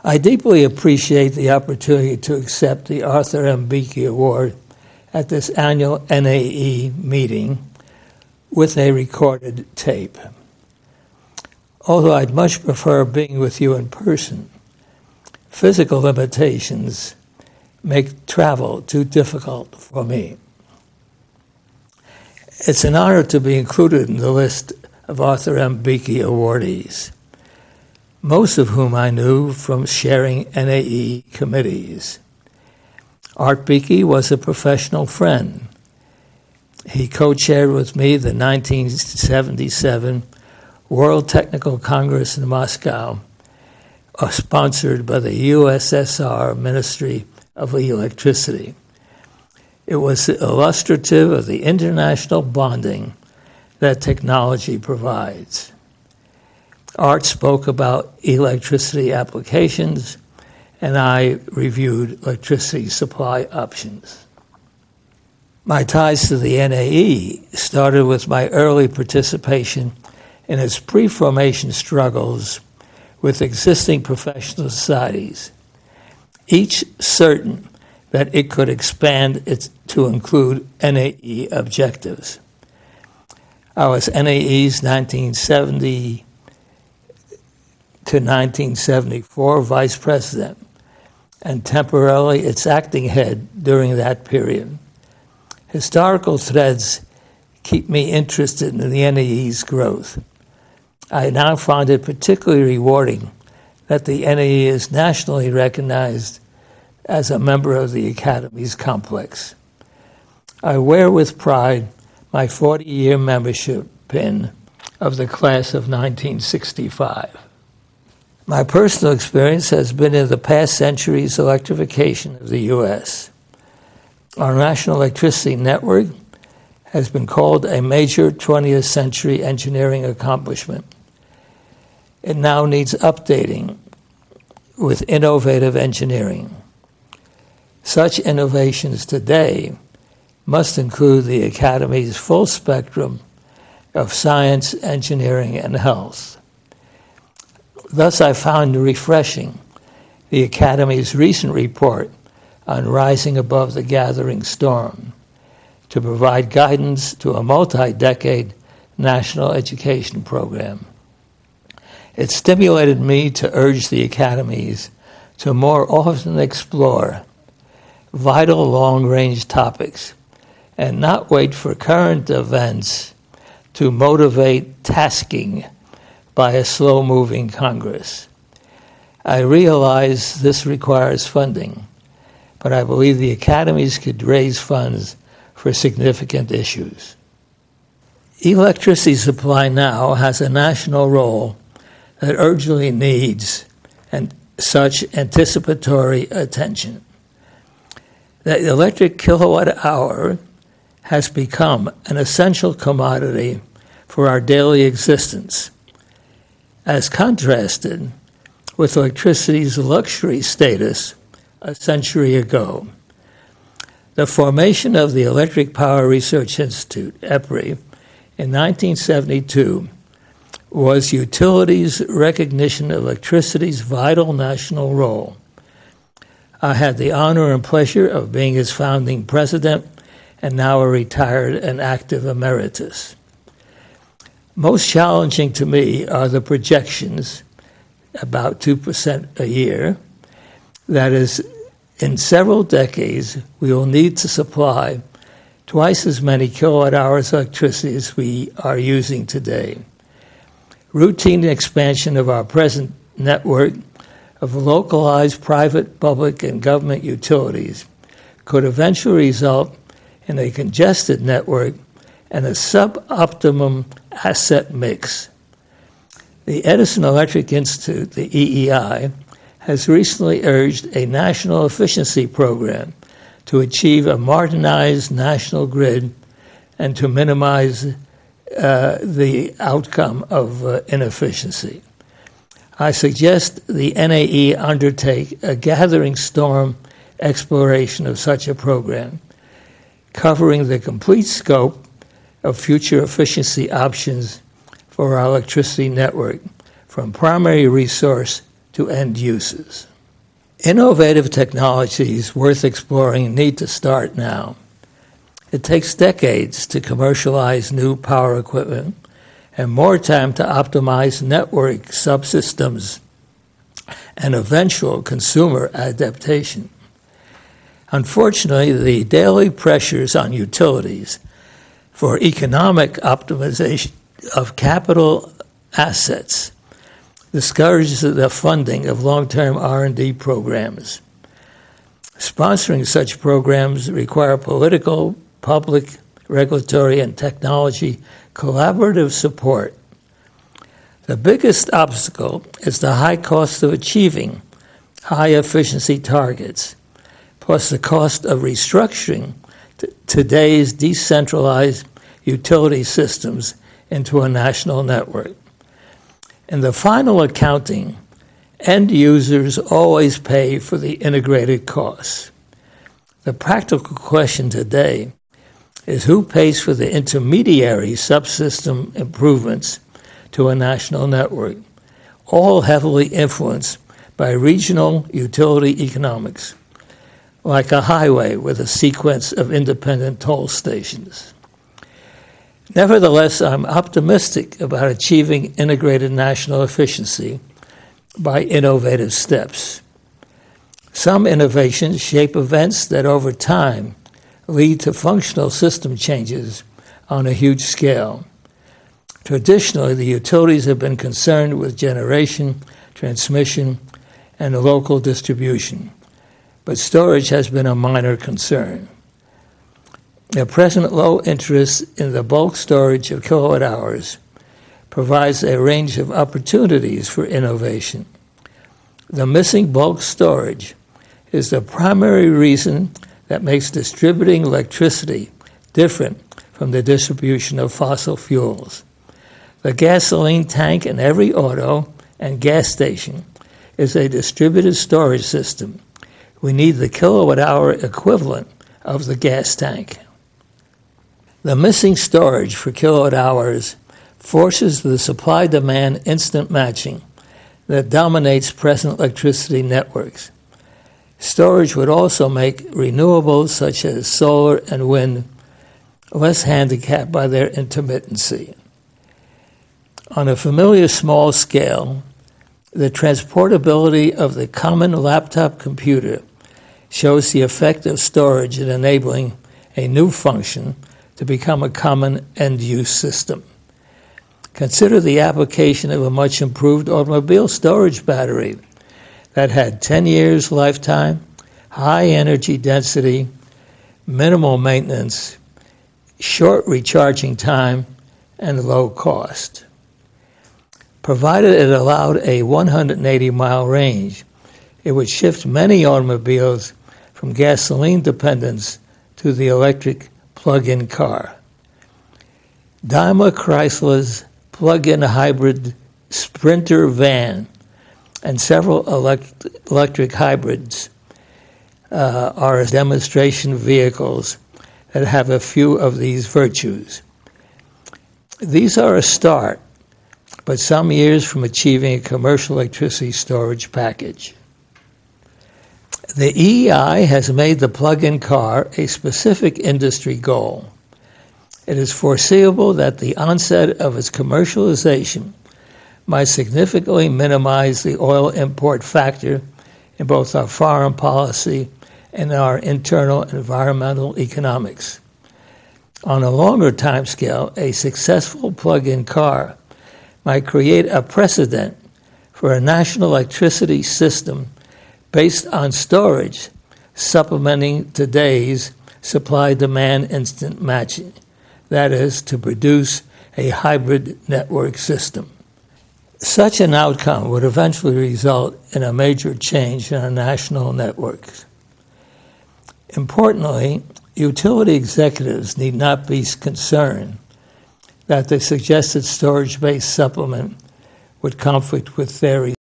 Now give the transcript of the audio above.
I deeply appreciate the opportunity to accept the Arthur M. Bueche Award at this annual NAE meeting with a recorded tape. Although I'd much prefer being with you in person, physical limitations make travel too difficult for me. It's an honor to be included in the list of Arthur M. Bueche awardees, most of whom I knew from sharing NAE committees. Art Bueche was a professional friend. He co-chaired with me the 1977 World Technical Congress in Moscow, sponsored by the USSR Ministry of Electricity. It was illustrative of the international bonding that technology provides. Art spoke about electricity applications, and I reviewed electricity supply options. My ties to the NAE started with my early participation in its pre-formation struggles with existing professional societies, each certain that it could expand it to include NAE objectives. I was NAE's 1970 to 1974 vice president and temporarily its acting head during that period. Historical threads keep me interested in the NAE's growth. I now find it particularly rewarding that the NAE is nationally recognized as a member of the Academy's complex. I wear with pride my 40-year membership pin of the class of 1965. My personal experience has been in the past century's electrification of the U.S. Our national electricity network has been called a major 20th century engineering accomplishment. It now needs updating with innovative engineering. Such innovations today must include the Academy's full spectrum of science, engineering, and health. Thus, I found refreshing the Academy's recent report on rising above the gathering storm to provide guidance to a multi-decade national education program. It stimulated me to urge the academies to more often explore vital long-range topics and not wait for current events to motivate tasking by a slow-moving Congress. I realize this requires funding, but I believe the academies could raise funds for significant issues. Electricity supply now has a national role that urgently needs such anticipatory attention. The electric kilowatt hour has become an essential commodity for our daily existence, as contrasted with electricity's luxury status a century ago. The formation of the Electric Power Research Institute, EPRI, in 1972 was utility's recognition of electricity's vital national role. I had the honor and pleasure of being its founding president and now a retired and active emeritus. Most challenging to me are the projections, about 2% a year, that is, in several decades, we will need to supply twice as many kilowatt hours of electricity as we are using today. Routine expansion of our present network of localized private, public, and government utilities could eventually result in a congested network and a suboptimum asset mix. The Edison Electric Institute, the EEI, has recently urged a national efficiency program to achieve a modernized national grid and to minimize the outcome of inefficiency. I suggest the NAE undertake a gathering storm exploration of such a program, covering the complete scope of future efficiency options for our electricity network, from primary resource to end uses. Innovative technologies worth exploring need to start now. It takes decades to commercialize new power equipment and more time to optimize network subsystems and eventual consumer adaptation. Unfortunately, the daily pressures on utilities for economic optimization of capital assets discourages the funding of long-term R&D programs. Sponsoring such programs require political, public, regulatory, and technology collaborative support. The biggest obstacle is the high cost of achieving high-efficiency targets, plus the cost of restructuring today's decentralized utility systems into a national network. In the final accounting, end users always pay for the integrated costs. The practical question today is who pays for the intermediary subsystem improvements to a national network, all heavily influenced by regional utility economics, like a highway with a sequence of independent toll stations. Nevertheless, I'm optimistic about achieving integrated national efficiency by innovative steps. Some innovations shape events that over time lead to functional system changes on a huge scale. Traditionally, the utilities have been concerned with generation, transmission, and local distribution, but storage has been a minor concern. The present low interest in the bulk storage of kilowatt hours provides a range of opportunities for innovation. The missing bulk storage is the primary reason that makes distributing electricity different from the distribution of fossil fuels. The gasoline tank in every auto and gas station is a distributed storage system. We need the kilowatt-hour equivalent of the gas tank. The missing storage for kilowatt hours forces the supply-demand instant matching that dominates present electricity networks. Storage would also make renewables such as solar and wind less handicapped by their intermittency. On a familiar small scale, the transportability of the common laptop computer shows the effect of storage in enabling a new function to become a common end-use system. Consider the application of a much improved automobile storage battery that had 10 years lifetime, high energy density, minimal maintenance, short recharging time, and low cost. Provided it allowed a 180-mile range, it would shift many automobiles from gasoline dependence to the electric plug-in car. Daimler Chrysler's plug-in hybrid Sprinter van and several electric hybrids are demonstration vehicles that have a few of these virtues. These are a start, but some years from achieving a commercial electricity storage package. The EEI has made the plug-in car a specific industry goal. It is foreseeable that the onset of its commercialization might significantly minimize the oil import factor in both our foreign policy and our internal environmental economics. On a longer timescale, a successful plug-in car might create a precedent for a national electricity system based on storage, supplementing today's supply-demand instant matching, that is, to produce a hybrid network system. Such an outcome would eventually result in a major change in our national networks. Importantly, utility executives need not be concerned that the suggested storage-based supplement would conflict with their